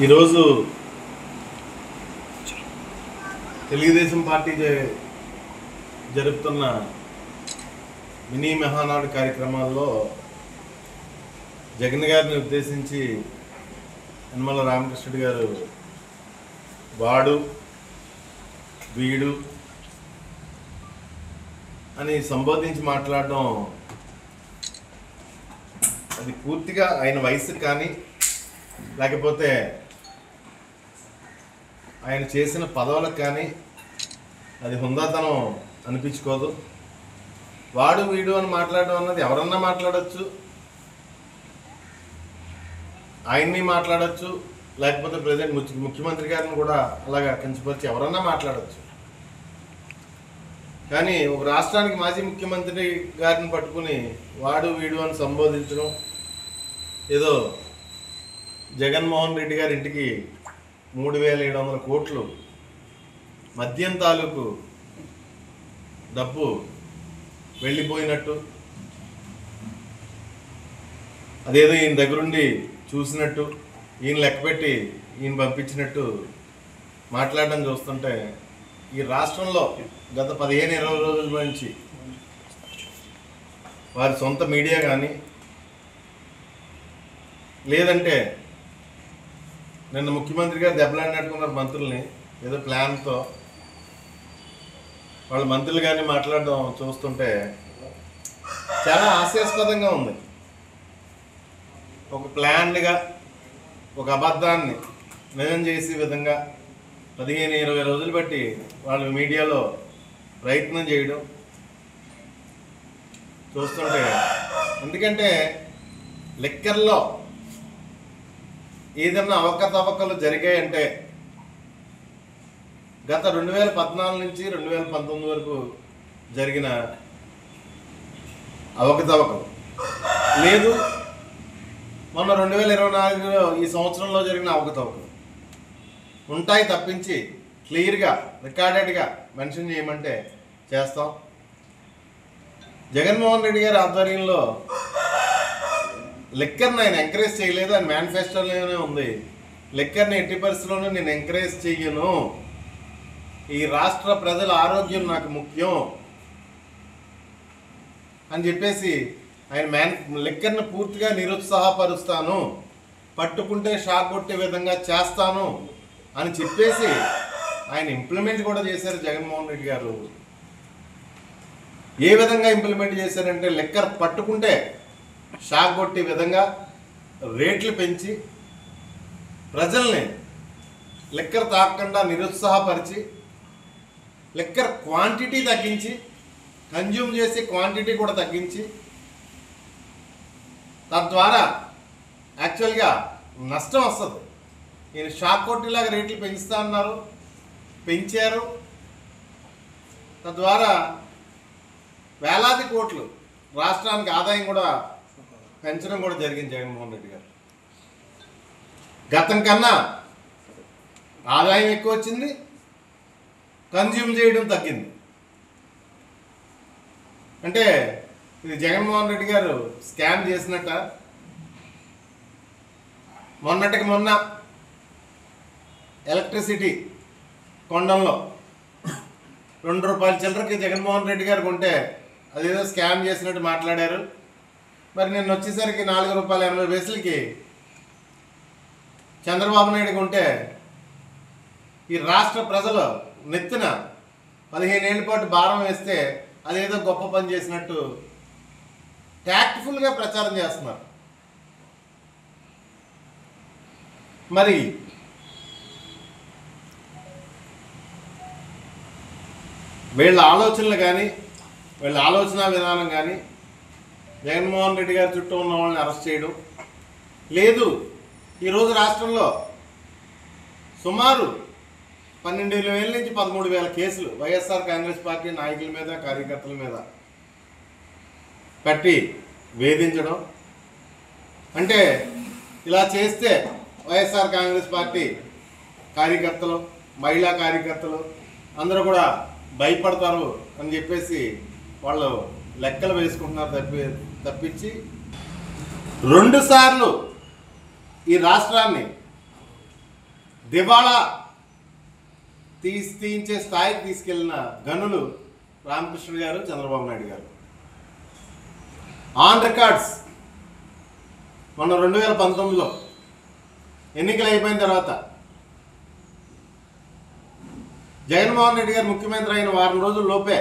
ఈరోజు తెలుగుదేశం పార్టీ జరుపుతున్న మినీ మహానాడు కార్యక్రమాల్లో జగన్ గారిని ఉద్దేశించి యనమల రామకృష్ణుడు గారు వాడు వీడు అని సంబోధించి మాట్లాడడం అది పూర్తిగా ఆయన వయసుకు కానీ లేకపోతే ఆయన చేసిన పదవులకు కానీ అది హుందాతనం అనిపించుకోదు. వాడు వీడు అని మాట్లాడడం అన్నది ఎవరన్నా మాట్లాడచ్చు, ఆయన్ని మాట్లాడచ్చు, లేకపోతే ప్రెసిడెంట్ ముఖ్యమంత్రి గారిని కూడా అలాగా కించపరిచి ఎవరన్నా మాట్లాడచ్చు. కానీ ఒక రాష్ట్రానికి మాజీ ముఖ్యమంత్రి గారిని పట్టుకుని వాడు వీడు అని సంబోధించడం, ఏదో జగన్మోహన్ రెడ్డి గారి ఇంటికి 3,700 కోట్లు మద్యం తాలూకు డబ్బు వెళ్ళిపోయినట్టు, అదేదో ఈయన దగ్గరుండి చూసినట్టు, ఈయన లెక్కపెట్టి ఈయన పంపించినట్టు మాట్లాడడం చూస్తుంటే ఈ రాష్ట్రంలో గత 15-20 రోజుల నుంచి వారి సొంత మీడియా కానీ లేదంటే నిన్న ముఖ్యమంత్రి గారు దెబ్బలాడినట్టుకున్నారు మంత్రుల్ని ఏదో ప్లాన్తో, వాళ్ళ మంత్రులు కానీ మాట్లాడడం చూస్తుంటే చాలా హాస్యాస్పదంగా ఉంది. ఒక ప్లాన్డ్గా ఒక అబద్ధాన్ని నిజం చేసే విధంగా 15-20 రోజులు బట్టి వాళ్ళు మీడియాలో ప్రయత్నం చేయడం చూస్తుంటే, ఎందుకంటే లిక్కర్లో ఏదన్నా అవకతవకలు జరిగాయంటే గత 2014 నుంచి 2019 వరకు జరిగిన అవకతవకలు లేదు, మొన్న 2024లో ఈ సంవత్సరంలో జరిగిన అవకతవకలు ఉంటాయి తప్పించి క్లియర్గా రికార్డెడ్గా మెన్షన్ చేయమంటే చేస్తాం. జగన్మోహన్ రెడ్డి గారి ఆధ్వర్యంలో లిక్కర్ని ఆయన ఎంకరేజ్ చేయలేదు, ఆయన మేనిఫెస్టోలోనే ఉంది. లిక్కర్ని ఎట్టి పరిస్థితుల్లోనూ నేను ఎంకరేజ్ చెయ్యను, ఈ రాష్ట్ర ప్రజల ఆరోగ్యం నాకు ముఖ్యం అని చెప్పేసి ఆయన లిక్కర్ని పూర్తిగా నిరుత్సాహపరుస్తాను, పట్టుకుంటే షాక్ కొట్టే విధంగా చేస్తాను అని చెప్పేసి ఆయన ఇంప్లిమెంట్ కూడా చేశారు. జగన్మోహన్ రెడ్డి గారు ఏ విధంగా ఇంప్లిమెంట్ చేశారంటే లిక్కర్ పట్టుకుంటే షాక్ కొట్టే విధంగా రేట్లు పెంచి ప్రజల్ని లిక్కర్ తాగకుండా నిరుత్సాహపరిచి లిక్కర్ క్వాంటిటీ తగ్గించి కన్జ్యూమ్ చేసే క్వాంటిటీ కూడా తగ్గించి తద్వారా యాక్చువల్గా నష్టం వస్తుంది. ఈయన షాక్ కొట్టేలాగా రేట్లు పెంచుతా అన్నారు, పెంచారు. తద్వారా వేలాది కోట్లు రాష్ట్రానికి ఆదాయం కూడా పెంచడం కూడా జరిగింది. జగన్మోహన్ రెడ్డి గారు గతం కన్నా ఆదాయం ఎక్కువ వచ్చింది, కన్జ్యూమ్ చేయడం తగ్గింది. అంటే ఇది జగన్మోహన్ రెడ్డి గారు స్కామ్ చేసినట్ట. మొన్నటికి మొన్న ఎలక్ట్రిసిటీ కొండంలో ₹2 చిల్లరకి జగన్మోహన్ రెడ్డి గారు కొంటే అదేదో స్కామ్ చేసినట్టు మాట్లాడారు. మరి నిన్న వచ్చేసరికి ₹4.80 చంద్రబాబు నాయుడు కొంటే ఈ రాష్ట్ర ప్రజలు నెత్తిన 15 ఏళ్ల పాటు భారం వేస్తే అదేదో గొప్ప పని చేసినట్టు ట్యాక్ట్ఫుల్గా ప్రచారం చేస్తున్నారు. మరి వీళ్ళ ఆలోచనలు కానీ వీళ్ళ ఆలోచన విధానం కానీ జగన్మోహన్ రెడ్డి గారి చుట్టూ ఉన్న వాళ్ళని అరెస్ట్ చేయడం లేదు. ఈరోజు రాష్ట్రంలో సుమారు 12,000 నుంచి 13,000 కేసులు వైఎస్ఆర్ కాంగ్రెస్ పార్టీ నాయకుల మీద కార్యకర్తల మీద కట్టి వేధించడం. అంటే ఇలా చేస్తే వైఎస్ఆర్ కాంగ్రెస్ పార్టీ కార్యకర్తలు, మహిళా కార్యకర్తలు అందరూ కూడా భయపడతారు అని చెప్పేసి వాళ్ళు లెక్కలు వేసుకుంటున్నారు తప్పించి 2 సార్లు ఈ రాష్ట్రాన్ని దివాళా తీయించే స్థాయికి తీసుకెళ్లిన గనులు రామకృష్ణ గారు, చంద్రబాబు నాయుడు గారు. ఆన్ రికార్డ్స్ మొన్న 2019లో ఎన్నికలు అయిపోయిన తర్వాత జగన్మోహన్ రెడ్డి గారు ముఖ్యమంత్రి అయిన వారం రోజుల లోపే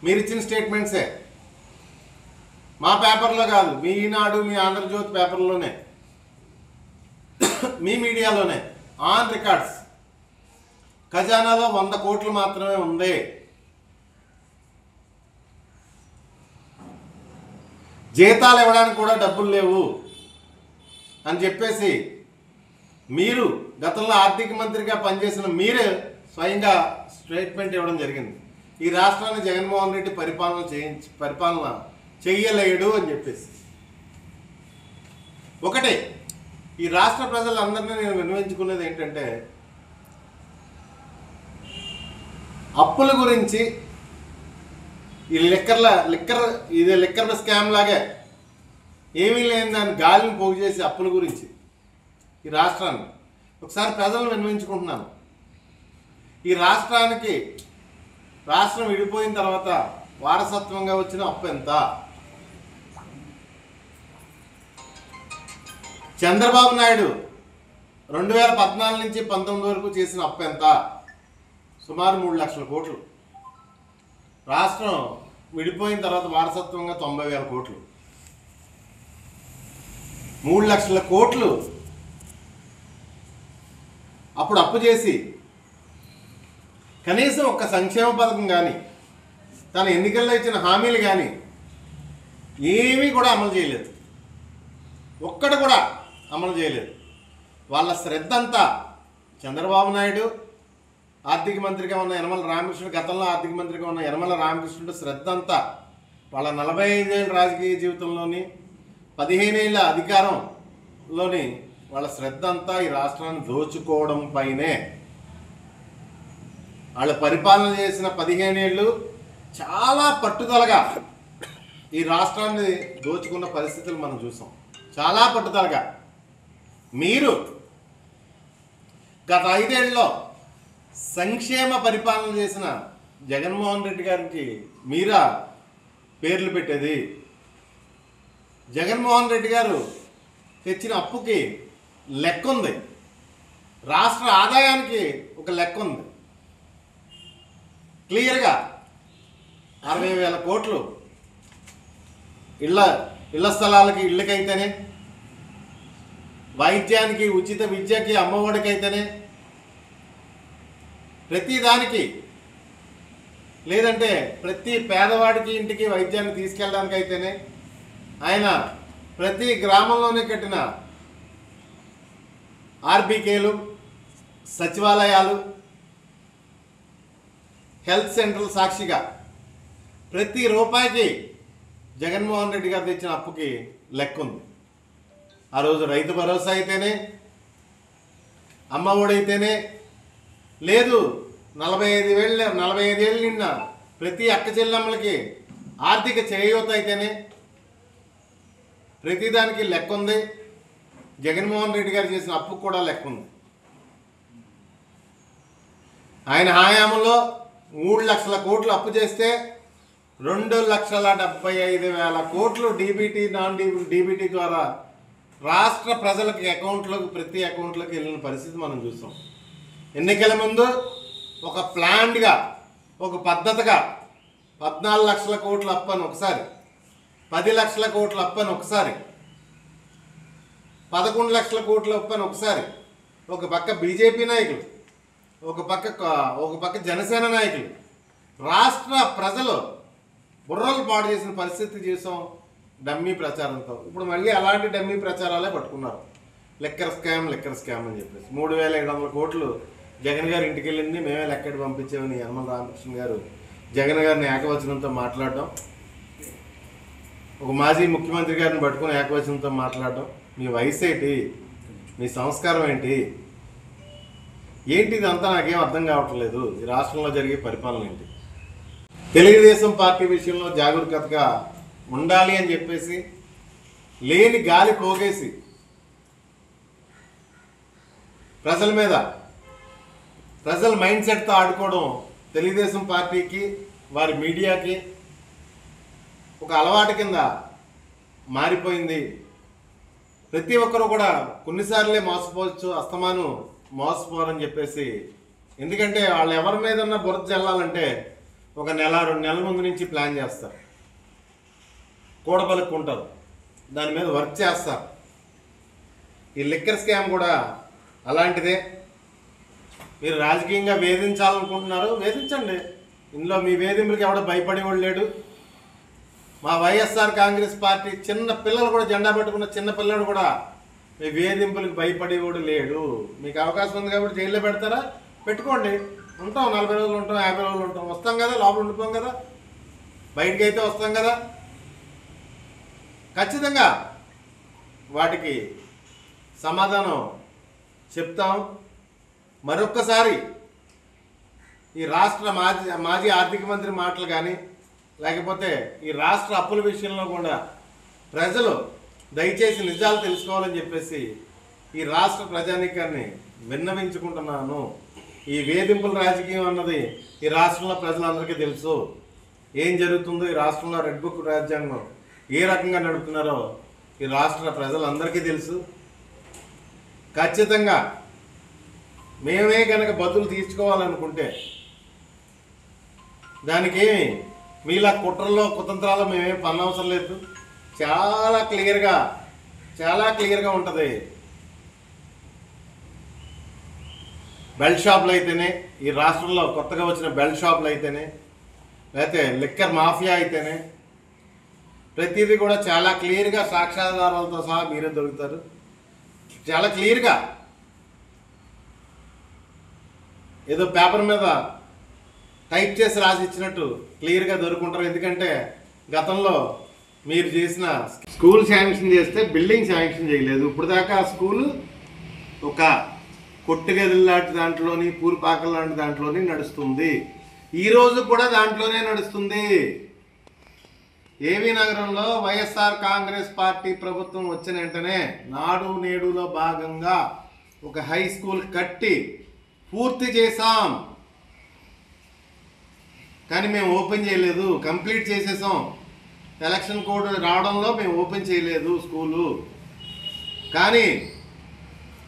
మీరు ఇచ్చిన స్టేట్మెంట్సే, మా పేపర్లో కాదు, మీ ఈనాడు, మీ ఆంధ్రజ్యోతి పేపర్లోనే, మీ మీడియాలోనే ఆన్ రికార్డ్స్ ఖజానాలో 100 కోట్లు మాత్రమే ఉంది, జీతాలు ఇవ్వడానికి కూడా డబ్బులు లేవు అని చెప్పేసి మీరు గతంలో ఆర్థిక మంత్రిగా పనిచేసిన మీరే స్వయంగా స్టేట్మెంట్ ఇవ్వడం జరిగింది. ఈ రాష్ట్రాన్ని జగన్మోహన్ రెడ్డి పరిపాలన చెయ్యలేడు అని చెప్పేసి. ఒకటే ఈ రాష్ట్ర ప్రజలందరినీ నేను విన్నవించుకునేది ఏంటంటే, అప్పుల గురించి ఈ లిక్కర్ స్కామ్ లాగే ఏమీ లేని దాన్ని గాలిని పోగు చేసి అప్పుల గురించి ఈ రాష్ట్రాన్ని ఒకసారి ప్రజలను విన్నవించుకుంటున్నాను. ఈ రాష్ట్రం విడిపోయిన తర్వాత వారసత్వంగా వచ్చిన అప్పు ఎంత? చంద్రబాబు నాయుడు 2014 నుంచి 19 వరకు చేసిన అప్పు ఎంత? సుమారు 3 లక్షల కోట్లు. రాష్ట్రం విడిపోయిన తర్వాత వారసత్వంగా 90,000 కోట్లు. 3 లక్షల కోట్లు అప్పుడు అప్పు చేసి కనీసం ఒక్క సంక్షేమ పథకం కానీ, తన ఎన్నికల్లో ఇచ్చిన హామీలు కానీ ఏమీ కూడా అమలు చేయలేదు. ఒక్కడు కూడా అమలు చేయలేదు. వాళ్ళ శ్రద్ధ అంతా చంద్రబాబు నాయుడు, ఆర్థిక మంత్రిగా ఉన్న యనమల రామకృష్ణుడు, గతంలో ఆర్థిక మంత్రిగా ఉన్న యనమల రామకృష్ణుడు శ్రద్ధ అంతా వాళ్ళ 45 ఏళ్ళ రాజకీయ జీవితంలోని 15 ఏళ్ళ అధికారంలోని వాళ్ళ శ్రద్ధ అంతా ఈ రాష్ట్రాన్ని దోచుకోవడం పైనే. వాళ్ళు పరిపాలన చేసిన 15 ఏళ్ళు చాలా పట్టుదలగా ఈ రాష్ట్రాన్ని దోచుకున్న పరిస్థితులు మనం చూసాం. చాలా పట్టుదలగా. మీరు గత 5 ఏళ్ళలో సంక్షేమ పరిపాలన చేసిన జగన్మోహన్ రెడ్డి గారికి మీరా పేర్లు పెట్టేది? జగన్మోహన్ రెడ్డి గారు తెచ్చిన అప్పుకి లెక్క ఉంది, రాష్ట్ర ఆదాయానికి ఒక లెక్క ఉంది. క్లియర్గా 60,000 కోట్లు ఇళ్ల స్థలాలకి, ఇళ్ళకైతేనే, వైద్యానికి, ఉచిత విద్యకి, అమ్మఒడికైతేనే, ప్రతి దానికి, లేదంటే ప్రతి పేదవాడికి ఇంటికి వైద్యాన్ని తీసుకెళ్ళడానికైతేనే, ఆయన ప్రతి గ్రామంలోనే కట్టిన ఆర్బీకేలు, సచివాలయాలు, హెల్త్ సెంటర్లు సాక్షిగా ప్రతి రూపాయికి జగన్మోహన్ రెడ్డి గారు తెచ్చిన అప్పుకి లెక్క ఉంది. ఆ రోజు రైతు భరోసా అయితేనే, అమ్మఒడి అయితేనే, లేదు 45 ఏళ్ళు నిన్న ప్రతి అక్క చెల్లెమ్మలకి ఆర్థిక చేయూత అయితేనే, ప్రతిదానికి లెక్క ఉంది. జగన్మోహన్ రెడ్డి గారు చేసిన అప్పుకు కూడా లెక్క ఉంది. ఆయన హయాంలో 3 లక్షల కోట్లు అప్పు చేస్తే 2,75,000 కోట్లు డీబీటీ, నాన్ డీబీటీ ద్వారా రాష్ట్ర ప్రజలకి అకౌంట్లోకి, ప్రతి అకౌంట్లోకి వెళ్ళిన పరిస్థితి మనం చూస్తాం. ఎన్నికల ముందు ఒక ప్లాన్డ్గా, ఒక పద్ధతిగా 14 లక్షల కోట్ల అప్పని ఒకసారి, 10 లక్షల కోట్ల అప్పని ఒకసారి, 11 లక్షల కోట్ల అప్పని ఒకసారి, ఒక పక్క బీజేపీ నాయకులు, ఒక పక్క జనసేన నాయకులు రాష్ట్ర ప్రజలు బుర్రలు పాడు చేసిన పరిస్థితి చూసాం డమ్మీ ప్రచారంతో. ఇప్పుడు మళ్ళీ అలాంటి డమ్మీ ప్రచారాలే పట్టుకున్నారు. లిక్కర్ స్కామ్ అని చెప్పేసి 3,700 కోట్లు జగన్ గారు ఇంటికి వెళ్ళింది మేమే లెక్కడి పంపించామని యనమల రామకృష్ణ గారు జగన్ గారిని ఏకవచనంతో మాట్లాడడం, ఒక మాజీ ముఖ్యమంత్రి గారిని పట్టుకుని ఏకవచనంతో మాట్లాడడం. మీ వయసు ఏంటి? మీ సంస్కారం ఏంటి? ఇదంతా నాకేం అర్థం కావట్లేదు. ఈ రాష్ట్రంలో జరిగే పరిపాలన ఏంటి? తెలుగుదేశం పార్టీ విషయంలో జాగరూకతగా ఉండాలి అని చెప్పేసి లేని గాలి పోగేసి ప్రజల మీద, ప్రజల మైండ్ సెట్తో ఆడుకోవడం తెలుగుదేశం పార్టీకి, వారి మీడియాకి ఒక అలవాటు కింద మారిపోయింది. ప్రతి ఒక్కరూ కూడా కొన్నిసార్లే మోసపోవచ్చు, అస్తమాను మోసపోరని చెప్పేసి. ఎందుకంటే వాళ్ళు ఎవరి మీదన్నా బురద చల్లాలంటే ఒక నెల 2 నెలల ముందు నుంచి ప్లాన్ చేస్తారు, కూడబలుక్కుంటారు, దాని మీద వర్క్ చేస్తారు. ఈ లిక్కర్ స్కామ్ కూడా అలాంటిదే. మీరు రాజకీయంగా వేధించాలనుకుంటున్నారు, వేధించండి. ఇందులో మీ వేధింపులకి ఎవడో భయపడేవాడు లేడు. మా వైఎస్ఆర్ కాంగ్రెస్ పార్టీ చిన్న పిల్లలు కూడా, జెండా పెట్టుకున్న చిన్న పిల్లడు కూడా మీ వేధింపులకు భయపడేవాడు లేడు. మీకు అవకాశం ఉంది కాబట్టి జైల్లో పెడతారా, పెట్టుకోండి. ఉంటాం, 40 రోజులు ఉంటాం, 50 రోజులు ఉంటాం, వస్తాం కదా, లోపల ఉండిపోం కదా, బయటికి అయితే వస్తాం కదా. ఖచ్చితంగా వాటికి సమాధానం చెప్తాం. మరొక్కసారి ఈ రాష్ట్ర మాజీ ఆర్థిక మంత్రి మాటలు కానీ, లేకపోతే ఈ రాష్ట్ర అప్పుల విషయంలో కూడా ప్రజలు దయచేసి నిజాలు తెలుసుకోవాలని చెప్పేసి ఈ రాష్ట్ర ప్రజానీకాన్ని విన్నవించుకుంటున్నాను. ఈ వేధింపుల రాజకీయం అన్నది ఈ రాష్ట్రంలో ప్రజలందరికీ తెలుసు. ఏం జరుగుతుందో ఈ రాష్ట్రంలో రెడ్ బుక్ రాజ్యాంగం ఏ రకంగా నడుపుతున్నారో ఈ రాష్ట్ర ప్రజలందరికీ తెలుసు. ఖచ్చితంగా మేమే కనుక బదులు తీర్చుకోవాలనుకుంటే దానికి మీలా కుట్రల్లో కుతంత్రాలు మేమేం పన్నవసరం లేదు. చాలా క్లియర్గా ఉంటుంది. బెల్ట్ షాపులు అయితేనే, ఈ రాష్ట్రంలో కొత్తగా వచ్చిన బెల్ట్ షాపులు అయితేనే, లేకపోతే లిక్కర్ మాఫియా అయితేనే, ప్రతిదీ కూడా చాలా క్లియర్గా సాక్ష్యాధారాలతో సహా మీరే దొరుకుతారు. చాలా క్లియర్గా, ఏదో పేపర్ మీద టైప్ చేసి రాసి ఇచ్చినట్టు క్లియర్గా దొరుకుంటారు. ఎందుకంటే గతంలో మీరు చేసిన స్కూల్ శాంక్షన్ చేస్తే బిల్డింగ్ శాంక్షన్ చేయలేదు. ఇప్పుడు దాకా స్కూలు ఒక కొట్టుగది లాంటి దాంట్లోని, పూరిపాకల లాంటి దాంట్లోని నడుస్తుంది. ఈరోజు కూడా దాంట్లోనే నడుస్తుంది. ఏవీ నగరంలో వైఎస్ఆర్ కాంగ్రెస్ పార్టీ ప్రభుత్వం వచ్చిన వెంటనే నాడు నేడులో భాగంగా ఒక హై స్కూల్ కట్టి పూర్తి చేసాం. కానీ మేము ఓపెన్ చేయలేదు, కంప్లీట్ చేసేసాం. ఎలక్షన్ కోడ్ రావడంలో మేము ఓపెన్ చేయలేదు స్కూలు. కానీ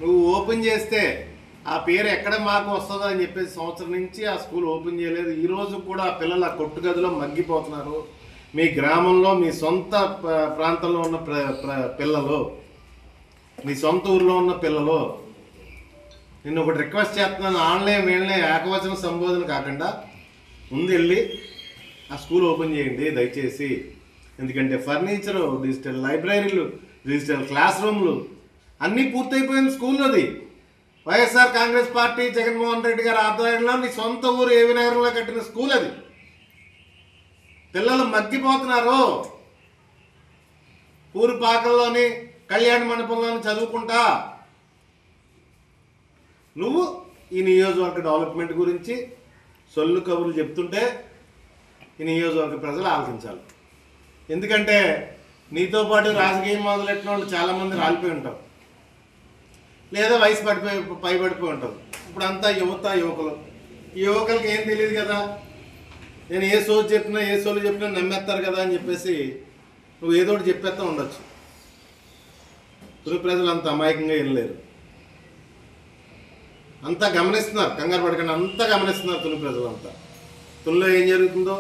నువ్వు ఓపెన్ చేస్తే ఆ పేరు ఎక్కడ మాకు వస్తుందో అని చెప్పేసి సంవత్సరం నుంచి ఆ స్కూల్ ఓపెన్ చేయలేదు. ఈరోజు కూడా పిల్లలు ఆ కొట్టుగదిలో మగ్గిపోతున్నారు. మీ గ్రామంలో, మీ సొంత ప్రాంతంలో ఉన్న పిల్లలు, మీ సొంత ఊరిలో ఉన్న పిల్లలు, నిన్ను ఒకటి రిక్వెస్ట్ చేస్తున్నాను. ఆన్లైన్ ఏకవచన సంబోధన కాకుండా ముందు వెళ్ళి ఆ స్కూల్ ఓపెన్ చేయండి దయచేసి. ఎందుకంటే ఫర్నిచరు, డిజిటల్ లైబ్రరీలు, డిజిటల్ క్లాస్ రూమ్లు అన్నీ పూర్తయిపోయింది స్కూల్లోది. వైఎస్ఆర్ కాంగ్రెస్ పార్టీ జగన్మోహన్ రెడ్డి గారి ఆధ్వర్యంలో నీ సొంత ఊరు ఏవీ నగరంలో కట్టిన స్కూల్ అది. పిల్లలు మగ్గిపోతున్నారు. పూరిపాకల్లోని, కళ్యాణ మండపంలోని చదువుకుంటా. నువ్వు ఈ నియోజకవర్గ డెవలప్మెంట్ గురించి సొల్లు కబుర్లు చెప్తుంటే ఈ నియోజకవర్గ ప్రజలు ఆలోచించాలి. ఎందుకంటే నీతో పాటు రాజకీయం మొదలెట్టిన వాళ్ళు చాలామంది రాలిపోయి ఉంటారు, లేదా వయసు పైబడిపోయి ఉంటారు. ఇప్పుడు అంతా యువకులు. ఈ యువకులకి ఏం తెలియదు కదా, నేను ఏ సోలు చెప్పినా నమ్మేస్తారు కదా అని చెప్పేసి నువ్వు ఏదో ఒకటి చెప్పేస్తా ఉండొచ్చు. తొలి ప్రజలు అంత అమాయకంగా వినలేరు. అంతా గమనిస్తున్నారు, కంగారు పడకుండా అంతా గమనిస్తున్నారు తొలి ప్రజలంతా. తొలిలో ఏం జరుగుతుందో,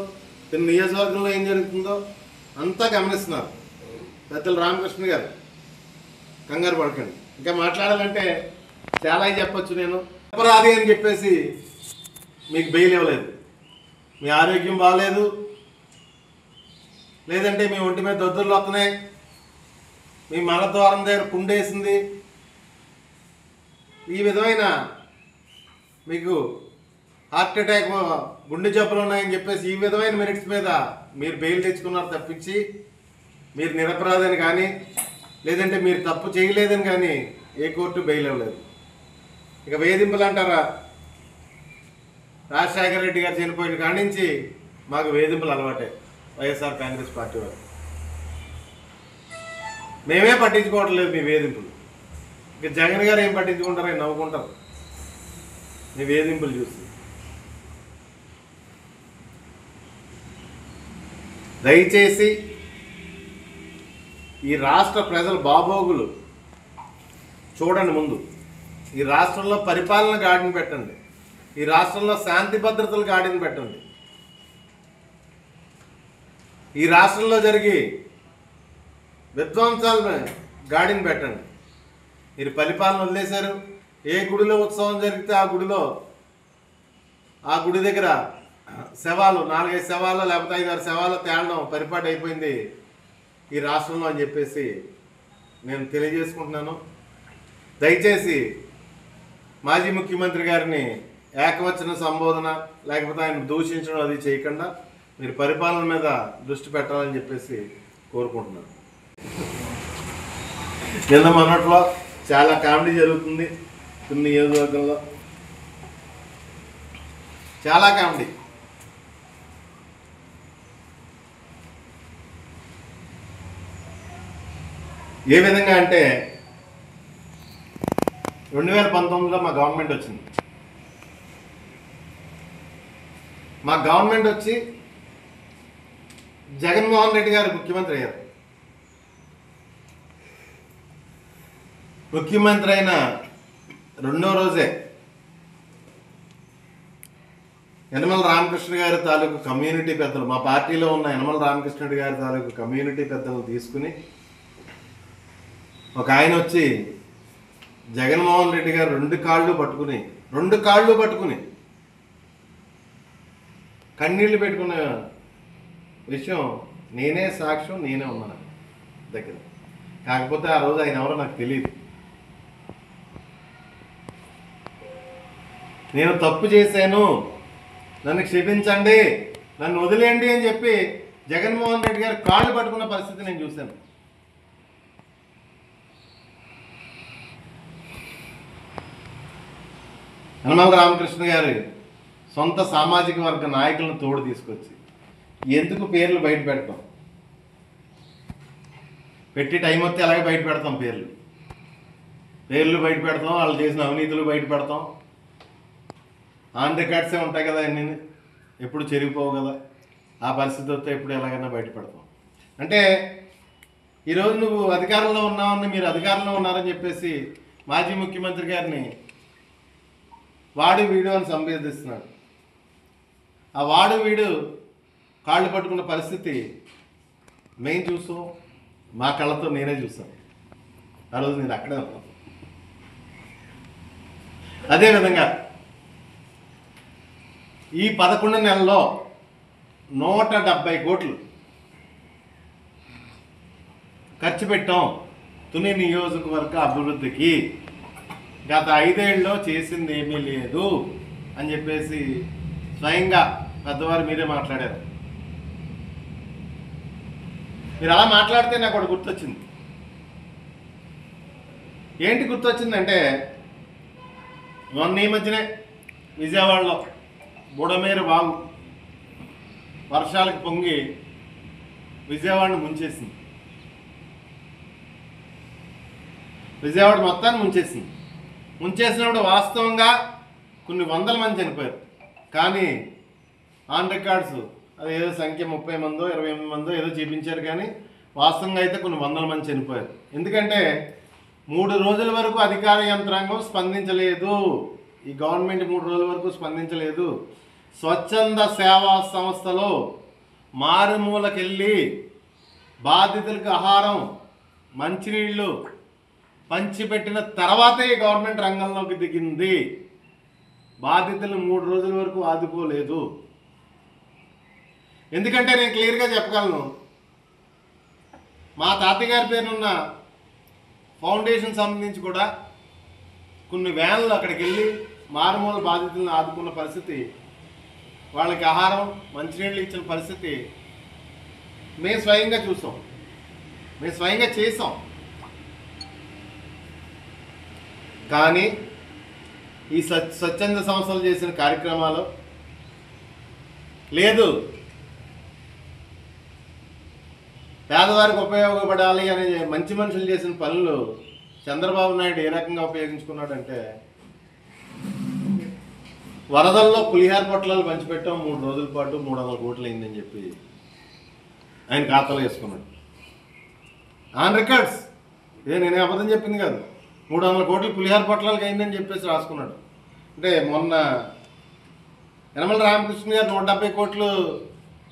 తొలి నియోజకవర్గంలో ఏం జరుగుతుందో అంతా గమనిస్తున్నారు. పెద్దలు రామకృష్ణ గారు, కంగారు పడకండి. ఇంకా మాట్లాడాలంటే చాలా చెప్పచ్చు. నేను అపరాధి అని చెప్పేసి మీకు బెయిల్ ఇవ్వలేదు. మీ ఆరోగ్యం బాగాలేదు, లేదంటే మీ ఒంటి మీద దద్దుర్లు వస్తున్నాయి, మీ మలద్వారం దగ్గర కుండేసింది, ఈ విధమైన మీకు హార్ట్ అటాక్, గుండె జబ్బులు ఉన్నాయని చెప్పేసి ఈ విధమైన మెరిట్స్ మీద మీరు బెయిల్ తెచ్చుకున్నారు తప్పించి మీరు నిరపరాధని కానీ, లేదంటే మీరు తప్పు చేయలేదని కానీ ఏ కోర్టు బెయిల్ ఇవ్వలేదు. ఇక వేధింపులు అంటారా, రాజశేఖర రెడ్డి గారు చనిపోయిన కాడి నుంచి మాకు వేధింపులు అలవాటే. వైఎస్ఆర్ కాంగ్రెస్ పార్టీ వారు మేమే పట్టించుకోవట్లేదు మీ వేధింపులు. ఇక జగన్ గారు ఏం పట్టించుకుంటారని నవ్వుకుంటారు. నీ వేధింపులు చూసి. దయచేసి ఈ రాష్ట్ర ప్రజల బాగోగులు చూడండి. ముందు ఈ రాష్ట్రంలో పరిపాలన గాడిని పెట్టండి. ఈ రాష్ట్రంలో శాంతి భద్రతలు గాడిని పెట్టండి. ఈ రాష్ట్రంలో జరిగి విధ్వంసాలను గాడిని పెట్టండి. మీరు పరిపాలన వదిలేశారు. ఏ గుడిలో ఉత్సవం జరిగితే ఆ గుడి దగ్గర శవాలు 4-5 శవాలు లేకపోతే 5-6 శవాలు తేలడం పరిపాటి అయిపోయింది ఈ రాష్ట్రంలో అని చెప్పేసి నేను తెలియజేసుకుంటున్నాను. దయచేసి మాజీ ముఖ్యమంత్రి గారిని ఏకవచన సంబోధన లేకపోతే ఆయన దూషించడం అది చేయకుండా మీరు పరిపాలన మీద దృష్టి పెట్టాలని చెప్పేసి కోరుకుంటున్నాను. నిన్న మొన్నట్లో చాలా కామెడీ జరుగుతుంది కొన్ని నియోజకవర్గంలో, చాలా కామెడీ. ఏ విధంగా అంటే 2019లో మా గవర్నమెంట్ వచ్చింది. మా గవర్నమెంట్ వచ్చి జగన్మోహన్ రెడ్డి గారు ముఖ్యమంత్రి అయ్యారు. ముఖ్యమంత్రి అయిన రెండో రోజే యనమల రామకృష్ణ గారి తాలూకు కమ్యూనిటీ పెద్దలు, మా పార్టీలో ఉన్న యనమల రామకృష్ణ గారి తాలూకు కమ్యూనిటీ పెద్దలు తీసుకుని ఒక ఆయన వచ్చి జగన్మోహన్ రెడ్డి గారు రెండు కాళ్ళు పట్టుకుని కన్నీళ్లు పెట్టుకున్న విషయం నేనే సాక్ష్యం, నేనే ఉన్నాను దగ్గర. కాకపోతే ఆ రోజు ఆయన ఎవరో నాకు తెలియదు. నేను తప్పు చేశాను, నన్ను క్షమించండి, నన్ను వదిలేయండి అని చెప్పి జగన్మోహన్ రెడ్డి గారు కాళ్ళు పట్టుకున్న పరిస్థితి నేను చూశాను. యనమల రామకృష్ణ గారు సొంత సామాజిక వర్గ నాయకులను తోడు తీసుకొచ్చి ఎందుకు పేర్లు బయట పెడతాం, పెట్టి టైం వస్తే అలాగే బయట పెడతాం. పేర్లు బయట పెడతాం, వాళ్ళు చేసిన అవినీతులు బయట పెడతాం. ఆన్ రికార్డ్సే ఉంటాయి కదా, అన్నీ ఎప్పుడు చెరిగిపోవు కదా. ఆ పరిస్థితి వస్తే ఎప్పుడు ఎలాగైనా బయట పెడతాం. అంటే ఈరోజు నువ్వు అధికారంలో ఉన్నావని, మీరు అధికారంలో ఉన్నారని చెప్పేసి మాజీ ముఖ్యమంత్రి గారిని వాడు వీడు అని సంబోధిస్తున్నాడు. ఆ వాడు వీడు కాళ్ళు పట్టుకున్న పరిస్థితి మేము చూసాం, మా కళ్ళతో నేనే చూసాను. ఆ రోజు నేను అక్కడే ఉన్నాను. అదేవిధంగా ఈ 11 నెలల్లో 170 కోట్లు ఖర్చు పెట్టాం తుని నియోజకవర్గ అభివృద్ధికి. గత 5 ఏళ్ళలో చేసింది ఏమీ లేదు అని చెప్పేసి స్వయంగా పెద్దవారు మీరే మాట్లాడారు. మీరు అలా మాట్లాడితే నాకు ఒకటి గుర్తొచ్చింది. ఏంటి గుర్తొచ్చిందంటే, మొన్న ఈ మధ్యనే విజయవాడలో బుడమేరు వాగు వర్షాలకు పొంగి విజయవాడను ముంచేసింది. విజయవాడ మొత్తాన్ని ముంచేసినప్పుడు వాస్తవంగా కొన్ని వందల మంది చనిపోయారు. కానీ ఆన్ రికార్డ్స్ అది ఏదో సంఖ్య 30 మందో 28 మందో ఏదో చూపించారు. కానీ వాస్తవంగా అయితే కొన్ని వందల మంది చనిపోయారు. ఎందుకంటే 3 రోజుల వరకు అధికార యంత్రాంగం స్పందించలేదు. ఈ గవర్నమెంట్ 3 రోజుల వరకు స్పందించలేదు. స్వచ్ఛంద సేవా సంస్థలో మారుమూలకెళ్ళి బాధితులకు ఆహారం, మంచినీళ్ళు పంచిపెట్టిన తర్వాతే ఈ గవర్నమెంట్ రంగంలోకి దిగింది. బాధితులు 3 రోజుల వరకు ఆదుకోలేదు. ఎందుకంటే నేను క్లియర్గా చెప్పగలను, మా తాతయ్య గారి పేరునున్న ఫౌండేషన్ సంబంధించి కూడా కొన్ని వ్యాన్లు అక్కడికి వెళ్ళి మారుమూల బాధితులను ఆదుకున్న పరిస్థితి, వాళ్ళకి ఆహారం మంచినీళ్ళు ఇచ్చిన పరిస్థితి మేము స్వయంగా చూసాం, మేము స్వయంగా చేసాం. కానీ ఈ స్వచ్ఛంద సంస్థలు చేసిన కార్యక్రమాలు లేదు. పేదవారికి ఉపయోగపడాలి అనే మంచి మనుషులు చేసిన పనులు చంద్రబాబు నాయుడు ఏ రకంగా ఉపయోగించుకున్నాడంటే, వరదల్లో పులిహార పొట్లాలు పంచిపెట్టాం 3 రోజుల పాటు 300 కోట్లు అయిందని చెప్పి ఆయన ఖాతాలో వేసుకున్నాడు. ఆన్ రికార్డ్స్, ఇదే నేనే అబద్ధం చెప్పింది కాదు. 300 కోట్లు పులిహార పొట్లాలకు అయిందని చెప్పేసి రాసుకున్నాడు. అంటే మొన్న యనమల రామకృష్ణ గారు 170 కోట్లు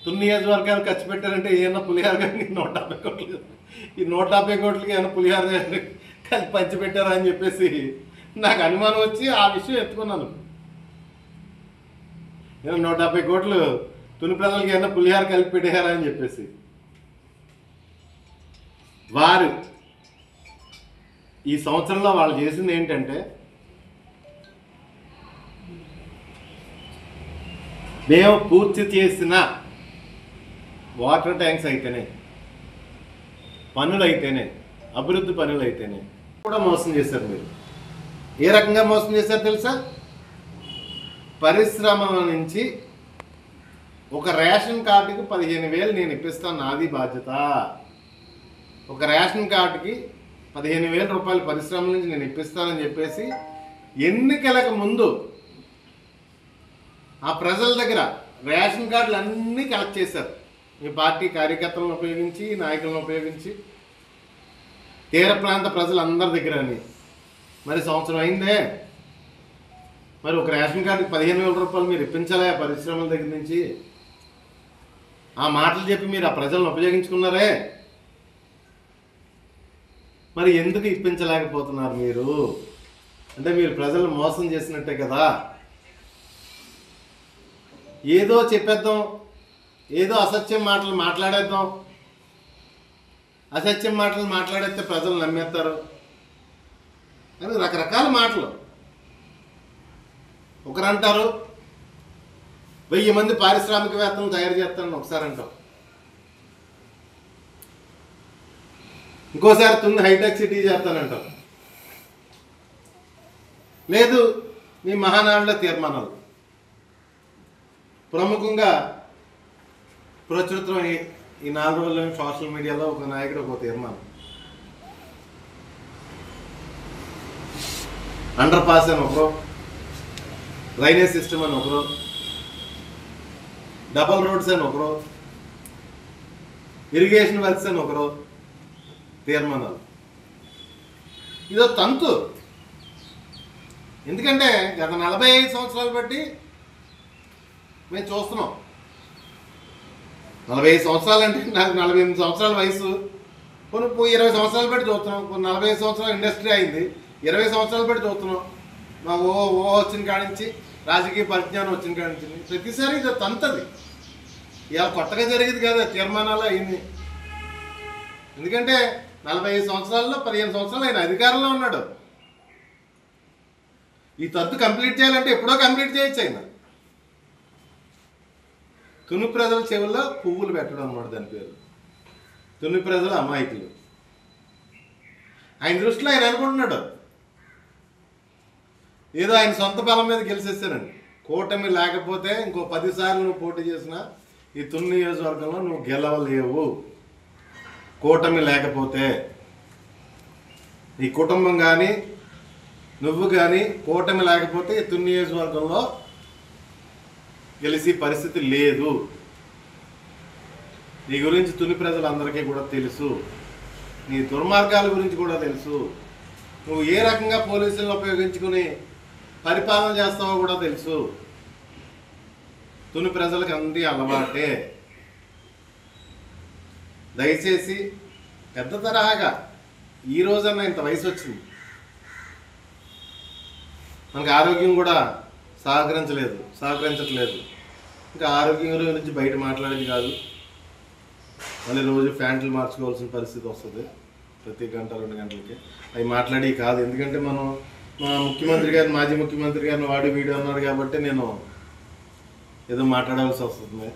తుని నియోజకవర్గాలు ఖర్చు పెట్టారంటే ఏమన్నా పులిహార కానీ 170 కోట్లు, ఈ 170 కోట్లకి ఏమైనా పులిహార కలిసి పంచిపెట్టారా అని చెప్పేసి నాకు అనుమానం వచ్చి ఆ విషయం ఎత్తుకున్నాను. నేను 170 కోట్లు తుని ప్రజలకి ఏమన్నా పులిహార కలిపి పెట్టారా అని చెప్పేసి. వారు ఈ సంవత్సరంలో వాళ్ళు చేసింది ఏంటంటే, మేము పూర్తి చేసిన వాటర్ ట్యాంక్స్ అయితేనే, పనులు అయితేనే, అభివృద్ధి పనులు అయితేనే కూడా మోసం చేశారు. మీరు ఏ రకంగా మోసం చేశారు తెలుసా? పరిశ్రమల నుంచి ఒక రేషన్ కార్డుకి 15,000 నేను ఇప్పిస్తాను, నాది బాధ్యత. ఒక రేషన్ కార్డుకి 15,000 రూపాయలు పరిశ్రమల నుంచి నేను ఇప్పిస్తానని చెప్పేసి ఎన్నికలకు ముందు ఆ ప్రజల దగ్గర రేషన్ కార్డులు అన్నీ కలెక్ట్ చేశారు. మీ పార్టీ కార్యకర్తలను ఉపయోగించి, నాయకులను ఉపయోగించి, తీర ప్రాంత ప్రజలందరి దగ్గర. మరి సంవత్సరం అయిందే, మరి ఒక రేషన్ కార్డుకి 15,000 రూపాయలు మీరు ఇప్పించాలా పరిశ్రమల దగ్గర నుంచి? ఆ మాటలు చెప్పి మీరు ఆ ప్రజలను ఉపయోగించుకున్నారే, మరి ఎందుకు ఇప్పించలేకపోతున్నారు మీరు? అంటే మీరు ప్రజలను మోసం చేసినట్టే కదా. ఏదో చెప్పేద్దాం, ఏదో అసత్యం మాటలు మాట్లాడేద్దాం, అసత్యం మాటలు మాట్లాడేస్తే ప్రజలు నమ్మేస్తారు అని రకరకాల మాటలు. ఒకరంటారు 1000 మంది పారిశ్రామికవేత్తలను తయారు చేస్తానని ఒకసారి అంటాం, ఇంకోసారి తుని హైటెక్ సిటీ చేస్తానంటాం. లేదు మీ మహానాడులో తీర్మానాలు. ప్రముఖంగా ప్రచురితం ఈ 4 రోజుల సోషల్ మీడియాలో ఒక నాయకుడు ఒక తీర్మానం, అండర్ పాస్ అని ఒకరు, డ్రైనేజ్ సిస్టమ్ అని ఒకరు, డబల్ రోడ్స్ అని ఒకరు, ఇరిగేషన్ వర్క్స్ అని ఒకరు తీర్మానాలు. ఇదో తంతు. ఎందుకంటే గత 45 సంవత్సరాలు బట్టి మేము చూస్తున్నాం. 45 సంవత్సరాలు అంటే నాకు 48 సంవత్సరాల వయసు, కొన్ని 20 సంవత్సరాలు బట్టి చూస్తున్నాం. కొన్ని 45 సంవత్సరాలు ఇండస్ట్రీ అయింది, 20 సంవత్సరాలు బట్టి చూస్తున్నాం. మా ఓ వచ్చిన కాడించి, రాజకీయ పరిజ్ఞానం వచ్చిన కాడించి ప్రతిసారి ఇది తంతది. ఇలా కొత్తగా జరిగింది కదా, తీర్మానాలు అయింది. ఎందుకంటే 45 సంవత్సరాల్లో 15 సంవత్సరాలు ఆయన అధికారంలో ఉన్నాడు. ఈ తద్దు కంప్లీట్ చేయాలంటే ఎప్పుడో కంప్లీట్ చేయొచ్చు. ఆయన తుని ప్రజల చెవుల్లో పువ్వులు పెట్టడం అన్నమాట దాని పేరు. తుని ప్రజల అమాయకులు. ఆయన దృష్టిలో ఆయన అనుకుంటున్నాడు ఏదో ఆయన సొంత బలం మీద గెలిచేస్తానండి. కూటమి లేకపోతే ఇంకో 10 సార్లు నువ్వు పోటీ చేసినా ఈ తుని నియోజకవర్గంలో నువ్వు గెలవలేవు. కూటమి లేకపోతే నీ కుటుంబం కానీ నువ్వు కానీ కూటమి లేకపోతే ఈ తుని నియోజకవర్గంలో గెలిచి పరిస్థితి లేదు. నీ గురించి తుని ప్రజలందరికీ కూడా తెలుసు, నీ దుర్మార్గాల గురించి కూడా తెలుసు, నువ్వు ఏ రకంగా పోలీసులను ఉపయోగించుకుని పరిపాలన చేస్తావో కూడా తెలుసు. తుని ప్రజలకు అంది అలవాటే. దయచేసి పెద్ద తరహాగా ఈ రోజన్నా ఇంత వయసు వచ్చింది, మనకు ఆరోగ్యం కూడా సహకరించట్లేదు. ఇంకా ఆరోగ్యం గురించి బయట మాట్లాడేది కాదు, మళ్ళీ రోజు ప్యాంట్లు మార్చుకోవాల్సిన పరిస్థితి వస్తుంది ప్రతి గంట 2 గంటలకి. అవి మాట్లాడి కాదు, ఎందుకంటే మనం మా ముఖ్యమంత్రి గారు, మాజీ ముఖ్యమంత్రి గారిని వాడి వీడియో అన్నాడు కాబట్టి నేను ఏదో మాట్లాడాల్సి వస్తుంది.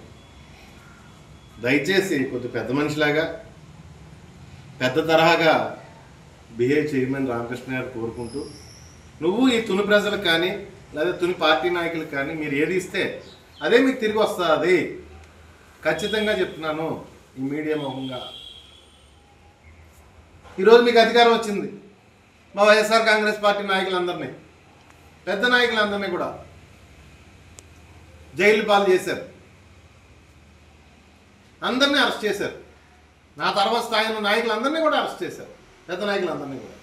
దయచేసి కొద్ది పెద్ద మనిషిలాగా పెద్ద తరహాగా బిహేవ్ చేయమని రామకృష్ణ గారు కోరుకుంటూ, నువ్వు ఈ తుని ప్రజలకు కానీ లేదా తుని పార్టీ నాయకులకు కానీ మీరు ఏది ఇస్తే అదే మీకు తిరిగి వస్తుంది. ఖచ్చితంగా చెప్తున్నాను ఈ మీడియా ముఖంగా. ఈరోజు మీకు అధికారం వచ్చింది, మా వైఎస్ఆర్ కాంగ్రెస్ పార్టీ నాయకులందరినీ, పెద్ద నాయకులందరినీ కూడా జైలు పాలు చేశారు, అందరినీ అరెస్ట్ చేశారు. నా తర్వాత స్థాయి నాయకులందరినీ కూడా అరెస్ట్ చేశారు, పెద్ద నాయకులందరినీ కూడా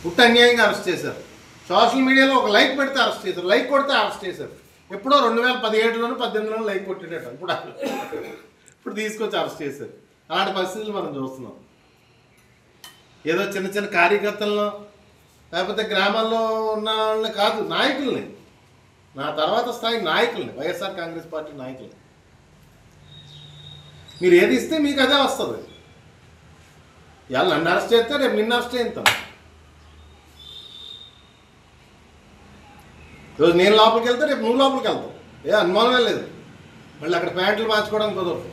పుట్ట అన్యాయంగా అరెస్ట్ చేశారు. సోషల్ మీడియాలో ఒక లైక్ పెడితే అరెస్ట్ చేశారు, లైక్ కొడితే అరెస్ట్ చేశారు. ఎప్పుడో 2017లోనూ 18లోనూ లైక్ కొట్టేట ఇప్పుడు తీసుకొచ్చి అరెస్ట్ చేశారు. అలాంటి పరిస్థితులు మనం చూస్తున్నాం. ఏదో చిన్న చిన్న కార్యకర్తలను లేకపోతే గ్రామాల్లో ఉన్న వాళ్ళని కాదు, నాయకుల్ని, నా తర్వాత స్థాయి నాయకుల్ని, వైఎస్ఆర్ కాంగ్రెస్ పార్టీ నాయకుల్ని మీరు ఏది ఇస్తే మీకు అదే వస్తుంది. ఇవాళ నన్ను అరెస్ట్ చేస్తే రేపు నిన్ను అరెస్ట్ చేస్తాం. ఈరోజు నేను లోపలికి వెళ్తే రేపు నువ్వు లోపలికి వెళ్తావు, ఏ అనుమానమే లేదు. మళ్ళీ అక్కడ ప్యాంట్లు మార్చుకోవడానికి కుదరదు.